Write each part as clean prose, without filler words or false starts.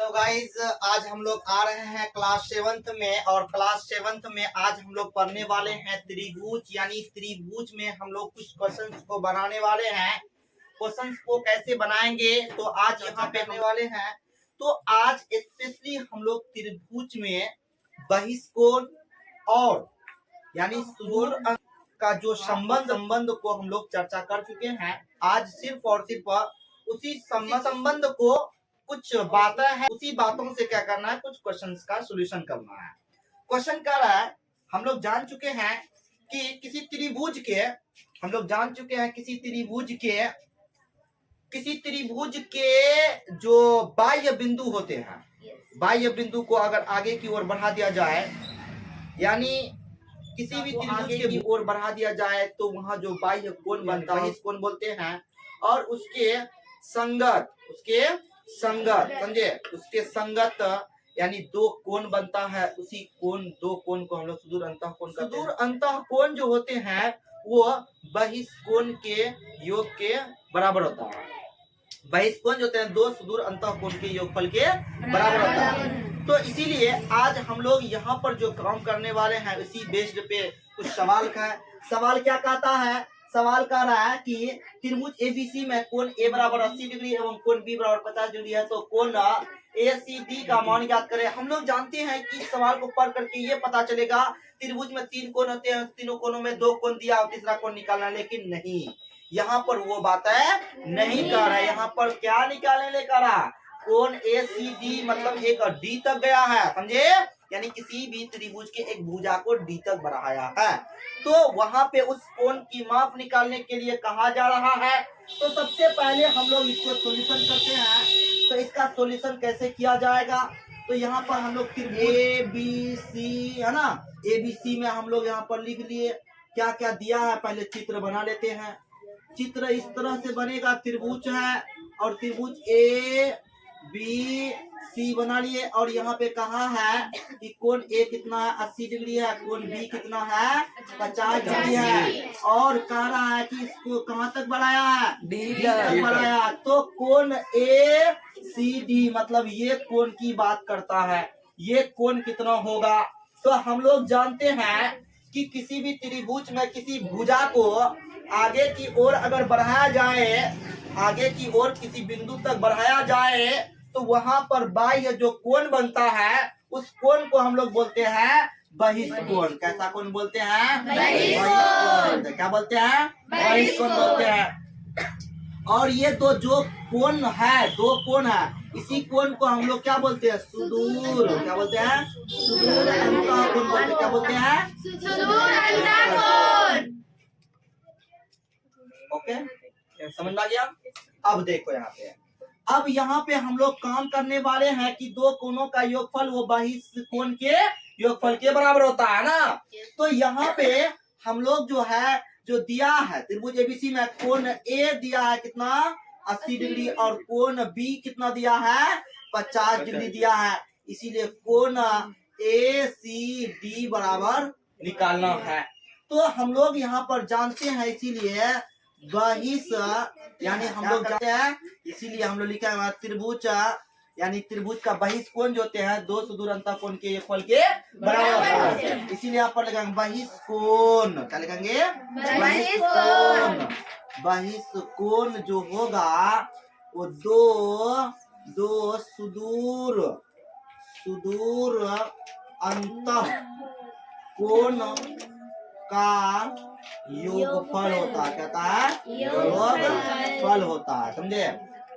Hello guys, आज हम लोग आ रहे हैं क्लास 7th में। और क्लास 7th में आज हम लोग पढ़ने वाले हैं त्रिभुज। यानी त्रिभुज में हम लोग कुछ क्वेश्चंस को बनाने वाले हैं। क्वेश्चंस को कैसे बनाएंगे तो आज यहाँ पे करने वाले हैं। तो आज स्पेशली हम लोग त्रिभुज में बहिष्कोण और यानी सुदूर अंक का जो संबंध को हम लोग चर्चा कर चुके हैं। आज सिर्फ और सिर्फ उसी संबंध को कुछ बातें हैं, उसी बातों से क्या करना है, कुछ क्वेश्चंस का सॉल्यूशन करना है। क्वेश्चन क्या रहा है, हम लोग जान चुके हैं कि किसी त्रिभुज के जो बाह्य बिंदु होते हैं, बाह्य बिंदु को अगर आगे की ओर बढ़ा दिया जाए, यानी किसी भी त्रिभुज की ओर बढ़ा दिया जाए तो वहां जो बाह्य कोण बनता है इस कोण बोलते हैं। और उसके संगत समझे, उसके संगत यानी दो कोण बनता है। उसी दो कोण को हम लोग सुदूर अंतः कोण कहते हैं। सुदूर अंतः कोण जो होते हैं वो बहिष्कोण के योग के बराबर होता है। बहिष्कोण जो होते हैं दो सुदूर अंतः कोण के योगफल के बराबर होता है। तो इसीलिए आज हम लोग यहाँ पर जो काम करने वाले हैं इसी बेस्ड पे कुछ सवाल का है। सवाल क्या कहता है, सवाल कह रहा है कि त्रिभुज एबीसी में कोण ए बराबर 80 डिग्री एवं कोण बी बराबर 50 डिग्री है, तो कोण एसीडी का मान ज्ञात करें। हम लोग जानते हैं कि इस सवाल को पढ़ करके ये पता चलेगा त्रिभुज में 3 कोण होते हैं, तीनों कोणों में 2 कोण दिया और तीसरा कोण निकालना। लेकिन नहीं, यहाँ पर वो बात है नहीं कर रहा है। यहाँ पर क्या निकालने लेकर रहा, कोण एसीडी मतलब एक डी तक गया है, समझे। यानी किसी भी त्रिभुज के एक भुजा को डी तक बढ़ाया है, तो वहां पे उस कोण की माप निकालने के लिए कहा जा रहा है। तो सबसे पहले हम लोग इसको सॉल्यूशन करते हैं। तो इसका सॉल्यूशन कैसे किया जाएगा, तो यहाँ पर हम लोग ए बी सी है ना, ए बी सी में हम लोग यहाँ पर लिख लिए क्या क्या दिया है। पहले चित्र बना लेते हैं। चित्र इस तरह से बनेगा, त्रिभुज है और त्रिभुज ए बी सी बना लिए। और यहाँ पे कहा है कि कोण ए कितना है, 80 डिग्री है, कोण बी कितना है, 50 डिग्री है। और कह रहा है कि इसको कहाँ तक बढ़ाया है, डी तक बढ़ाया। तो कोण ए सी डी मतलब ये कोण की बात करता है। ये कोण कितना होगा, तो हम लोग जानते हैं कि किसी भी त्रिभुज में किसी भुजा को आगे की ओर अगर बढ़ाया जाए, आगे की ओर किसी बिंदु तक बढ़ाया जाए, तो वहां पर बाह्य जो कोण बनता है उस कोण को हम लोग बोलते हैं बहिष्कोण। कैसा कोण बोलते हैं, बहिष्कोण। क्या बोलते हैं, बहिष्कोण बोलते हैं। और ये तो जो कोण है, दो कोण है, इसी कोण को हम लोग क्या बोलते हैं, सुदूर। क्या बोलते हैं, सुदूर अंतः कोण बोलते हैं। क्या बोलते हैं, सुदूर अंतः कोण। ओके, समझ में आ गया। अब देखो यहाँ पे हम लोग काम करने वाले हैं कि दो कोणों का योगफल वो बहिष्कोण के योगफल के बराबर होता है ना। तो यहाँ पे हम लोग जो है, जो दिया है त्रिभुज एबीसी में कोण ए दिया है कितना, 80 डिग्री, और कोण बी कितना दिया है, 50 डिग्री दिया है। इसीलिए कोण ए सी डी बराबर निकालना है। तो हम लोग यहाँ पर जानते हैं, इसीलिए बहिष यानी हम लोग जानते हैं, इसीलिए हम लोग लिखा है त्रिभुज यानी त्रिभुज का बहिष्कोण जो होते हैं दो सुदूर अंतः कोण के योगफल के बराबर होता है। इसीलिए यहाँ पर लिखेंगे बहिष्कोण। क्या लिखेंगे, बहिष्कोण। बहिष्कोण जो होगा वो दो सुदूर अंतः कोण का योगफल होता है। कहता है योगफल होता है, समझे।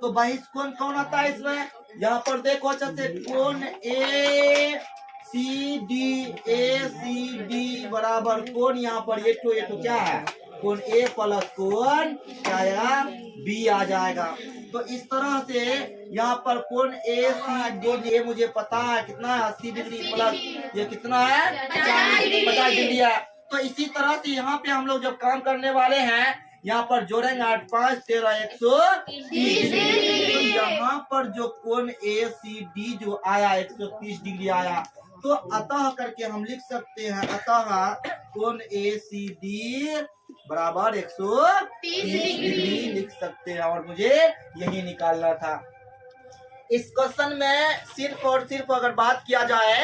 तो बहिष्कोण कौन आता है इसमें, यहाँ पर देखो अच्छा से, कोण ए सी डी बराबर कोण यहाँ पर ये तो क्या है, कोण ए प्लस कोण क्या आएगा, बी आ जाएगा। तो इस तरह से यहाँ पर कोण ए सी डी, ये मुझे पता है कितना है, 80 डिग्री प्लस ये कितना है, 50 डिग्री है। तो इसी तरह से यहाँ पे हम लोग जब काम करने वाले हैं, यहाँ पर जोड़ेंगे 8 5 13 130 डिग्री। तो यहाँ पर जो कोण ए सी डी जो आया 130 डिग्री आया, तो अतः करके हम लिख सकते हैं, अतः कोण ए सी डी बराबर 130 डिग्री लिख सकते हैं। और मुझे यही निकालना था। इस क्वेश्चन में सिर्फ और सिर्फ अगर बात किया जाए,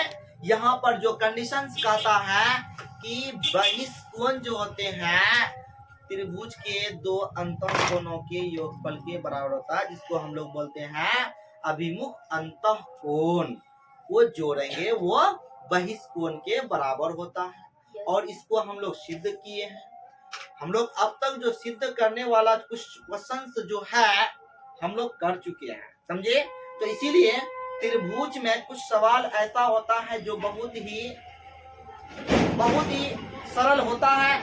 यहाँ पर जो कंडीशंस कहता है कि बहिष्कोण जो होते हैं त्रिभुज के दो अंतःकोणों के योगफल के बराबर होता है, जिसको हम लोग बोलते हैं अभिमुख अंतःकोण। वो जोड़ेंगे वो बहिष्कोण के बराबर होता है। और इसको हम लोग सिद्ध किए हैं। हम लोग अब तक जो सिद्ध करने वाला कुछ क्वेश्चंस जो है हम लोग कर चुके हैं, समझे। तो इसीलिए त्रिभुज में कुछ सवाल ऐसा होता है जो बहुत ही सरल होता है,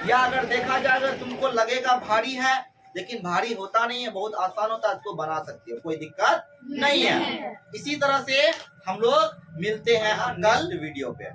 या अगर देखा जाए अगर तुमको लगेगा भारी है, लेकिन भारी होता नहीं है, बहुत आसान होता है, इसको बना सकते हो, कोई दिक्कत नहीं है। इसी तरह से हम लोग मिलते हैं कल वीडियो पे।